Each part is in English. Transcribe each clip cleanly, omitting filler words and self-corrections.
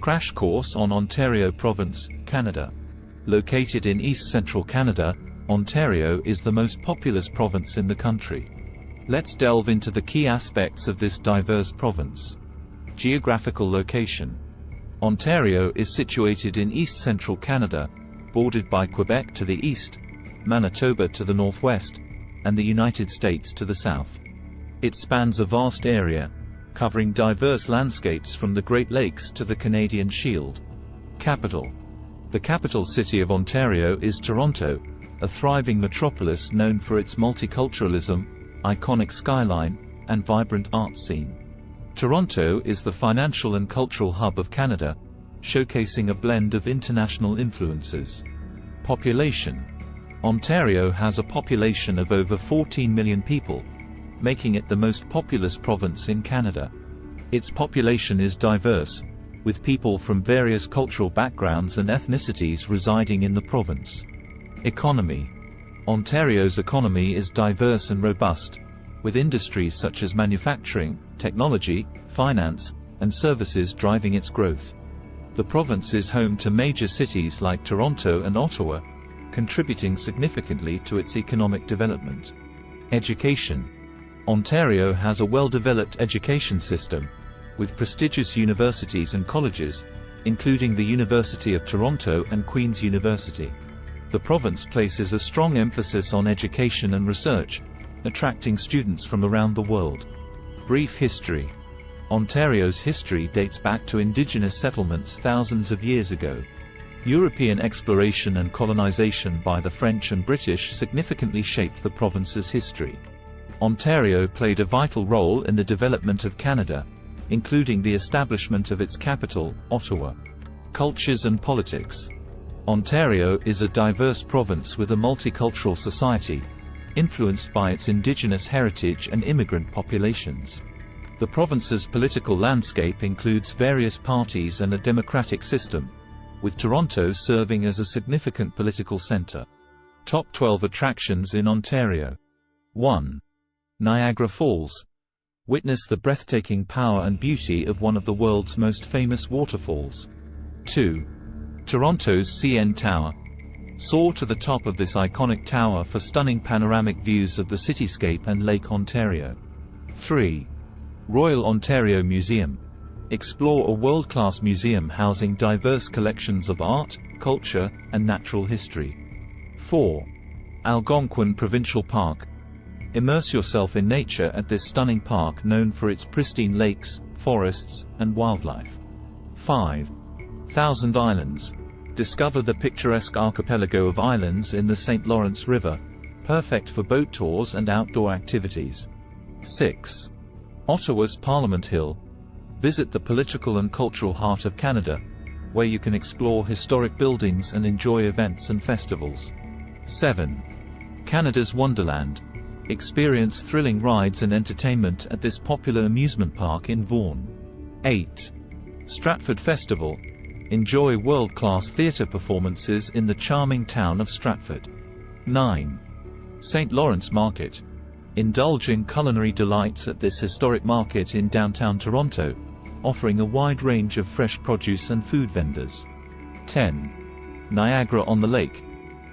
Crash course on Ontario Province, Canada. Located in east-central Canada, Ontario is the most populous province in the country. Let's delve into the key aspects of this diverse province. Geographical location. Ontario is situated in east-central Canada, bordered by Quebec to the east, Manitoba to the northwest, and the United States to the south. It spans a vast area, covering diverse landscapes from the Great Lakes to the Canadian Shield. Capital. The capital city of Ontario is Toronto, a thriving metropolis known for its multiculturalism, iconic skyline, and vibrant art scene. Toronto is the financial and cultural hub of Canada, showcasing a blend of international influences. Population. Ontario has a population of over 14 million people, making it the most populous province in Canada. Its population is diverse, with people from various cultural backgrounds and ethnicities residing in the province. Economy. Ontario's economy is diverse and robust, with industries such as manufacturing, technology, finance, and services driving its growth. The province is home to major cities like Toronto and Ottawa, contributing significantly to its economic development. Education. Ontario has a well-developed education system, with prestigious universities and colleges, including the University of Toronto and Queen's University. The province places a strong emphasis on education and research, attracting students from around the world. Brief history. Ontario's history dates back to Indigenous settlements thousands of years ago. European exploration and colonization by the French and British significantly shaped the province's history. Ontario played a vital role in the development of Canada, including the establishment of its capital, Ottawa. Cultures and politics. Ontario is a diverse province with a multicultural society, influenced by its Indigenous heritage and immigrant populations. The province's political landscape includes various parties and a democratic system, with Toronto serving as a significant political centre. Top 12 attractions in Ontario. 1. Niagara Falls. Witness the breathtaking power and beauty of one of the world's most famous waterfalls. 2. Toronto's CN Tower. Soar to the top of this iconic tower for stunning panoramic views of the cityscape and Lake Ontario. 3. Royal Ontario Museum. Explore a world-class museum housing diverse collections of art, culture, and natural history. 4. Algonquin Provincial Park. Immerse yourself in nature at this stunning park known for its pristine lakes, forests, and wildlife. 5. Thousand Islands. Discover the picturesque archipelago of islands in the St. Lawrence River, perfect for boat tours and outdoor activities. 6. Ottawa's Parliament Hill. Visit the political and cultural heart of Canada, where you can explore historic buildings and enjoy events and festivals. 7. Canada's Wonderland. Experience thrilling rides and entertainment at this popular amusement park in Vaughan. 8. Stratford Festival. Enjoy world-class theatre performances in the charming town of Stratford. 9. St. Lawrence Market. Indulge in culinary delights at this historic market in downtown Toronto, offering a wide range of fresh produce and food vendors. 10. Niagara-on-the-Lake.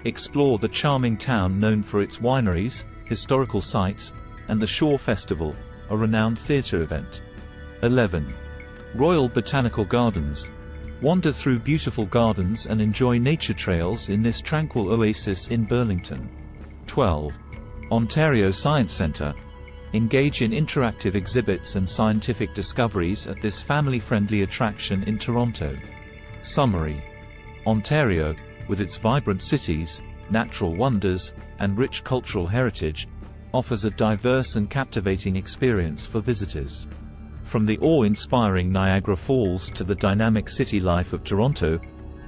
Explore the charming town known for its wineries, historical sites, and the Shore Festival, a renowned theatre event. 11. Royal Botanical Gardens. Wander through beautiful gardens and enjoy nature trails in this tranquil oasis in Burlington. 12. Ontario Science Centre. Engage in interactive exhibits and scientific discoveries at this family-friendly attraction in Toronto. Summary. Ontario, with its vibrant cities, natural wonders, and rich cultural heritage, offers a diverse and captivating experience for visitors. From the awe-inspiring Niagara Falls to the dynamic city life of Toronto,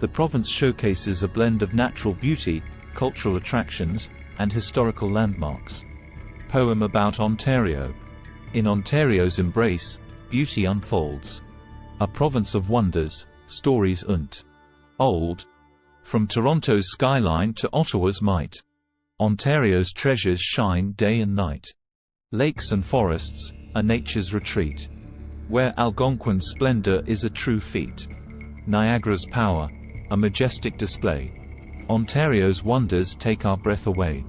the province showcases a blend of natural beauty, cultural attractions, and historical landmarks. Poem about Ontario. In Ontario's embrace, beauty unfolds. A province of wonders, stories und old. From Toronto's skyline to Ottawa's might, Ontario's treasures shine day and night. Lakes and forests, a nature's retreat, where Algonquin splendor is a true feat. Niagara's power, a majestic display. Ontario's wonders take our breath away.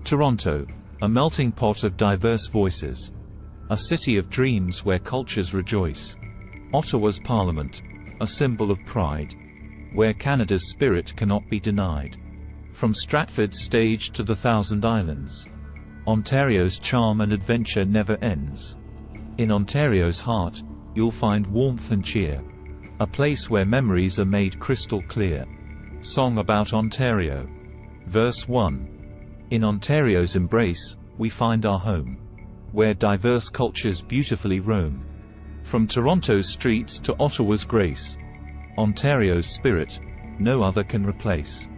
Toronto, a melting pot of diverse voices. A city of dreams where cultures rejoice. Ottawa's Parliament, a symbol of pride, where Canada's spirit cannot be denied. From Stratford's stage to the Thousand Islands, Ontario's charm and adventure never ends. In Ontario's heart, you'll find warmth and cheer, a place where memories are made crystal clear. Song about Ontario. Verse 1. In Ontario's embrace, we find our home, where diverse cultures beautifully roam. From Toronto's streets to Ottawa's grace, Ontario's spirit, no other can replace.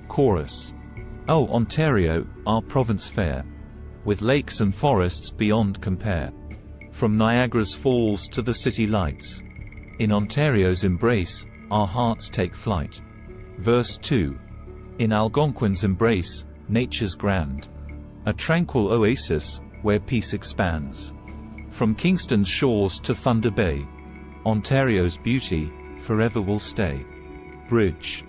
Chorus. Oh Ontario, our province fair, with lakes and forests beyond compare. From Niagara's falls to the city lights, in Ontario's embrace, our hearts take flight. Verse 2. In Algonquin's embrace, nature's grand, a tranquil oasis, where peace expands. From Kingston's shores to Thunder Bay, Ontario's beauty, forever will stay. Bridge.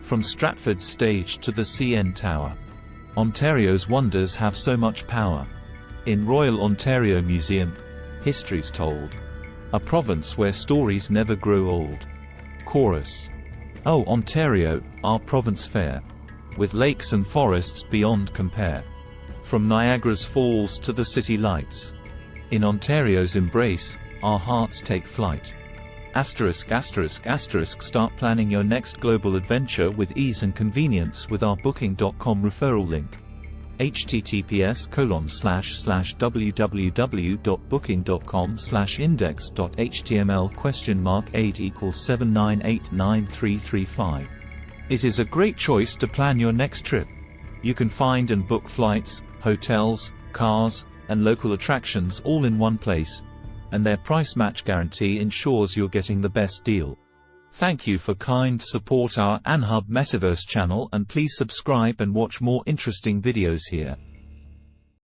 From Stratford's stage to the CN Tower, Ontario's wonders have so much power. In Royal Ontario Museum, history's told, a province where stories never grow old. Chorus. Oh Ontario, our province fair, with lakes and forests beyond compare. From Niagara's falls to the city lights, in Ontario's embrace, our hearts take flight. Start planning your next global adventure with ease and convenience with our Booking.com referral link. https://www.booking.com/index.html?8=7989335. It is a great choice to plan your next trip. You can find and book flights, hotels, cars, and local attractions all in one place, and their price match guarantee ensures you're getting the best deal. Thank you for kind support our AnHub Metaverse channel, and please subscribe and watch more interesting videos here.